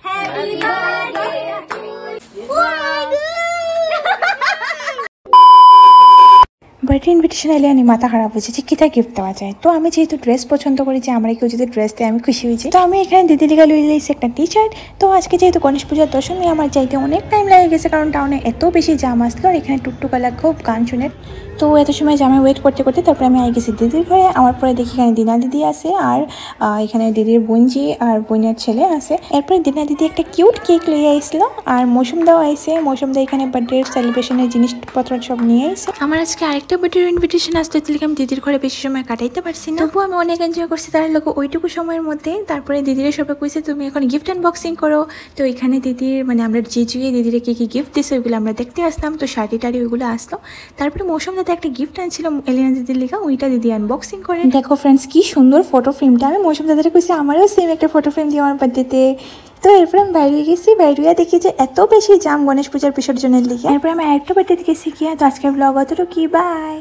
Happy birthday to birthday invitation এলে আমি মাথা খারাপ হয়েছে যে কিতা গিফট দেওয়া যায়। তো আমি যেহেতু ড্রেস পছন্দ করি যে আমার কেউ যদি ড্রেস দেয় আমি খুশি হয়েছি। তো আমি এখানে দিদি লিগা লই লাইছি একটা টি শার্ট। তো আজকে যেহেতু গণেশ পূজার দশমী আমার যাইতে অনেক টাইম লাগে গেছে, কারণ টাউনে এত বেশি জাম আসলো আর এখানে টুকটুকালা খুব গান শুনে। তো এত সময় জামে ওয়েট করতে করতে তারপরে আমি আই গেছি দিদির ঘরে। আমার পরে দেখি এখানে দিনা দিদি আছে আর এখানে দিদির বোনজি আর বোনের ছেলে আছে। এরপরে দিনা দিদি একটা কিউট কেক লইয়া আইসলো আর মৌসুম দাও আইসে। মৌসুম দা এখানে বার্থডে সেলিব্রেশনের জিনিসপত্র সব নিয়ে আইসে। আমার আজকে আরেকটা বার্থডে ইনভিটেশন আসতে দিলে আমি দিদির ঘরে বেশি সময় কাটাইতে পারছি না, তবুও আমি অনেক এনজয় করছি তার লোক ওইটুকু সময়ের মধ্যে। তারপরে দিদির সবাই কইছে তুমি এখন গিফট আনবক্সিং করো। তো এখানে দিদির মানে আমরা জিজুয়ে দিদিরে কি কি গিফট দিছে ওইগুলো আমরা দেখতে আসলাম। তো শাড়ি টাড়ি ওইগুলো আসলো। তারপরে মৌসুম দাদা একটা গিফট আনছিল এলিনা দিদির লিগা, ওইটা দিদি আনবক্সিং করে। দেখো ফ্রেন্ডস কি সুন্দর ফটো ফ্রেমটা। আমি মৌসুম দাদারে কইছি আমারও সেম একটা ফটো ফ্রেম দিও আমার বার্থডেতে। তো এরপরে আমি বাইরে গেছি, বাইরে দেখি যে এত বেশি জাম গণেশ পূজার বিসর্জনের লিগে। এরপরে আমি আরেকটা বার্থডেতে গেছি গিয়া। তো আজকের ব্লগ অতটুকু, বাই।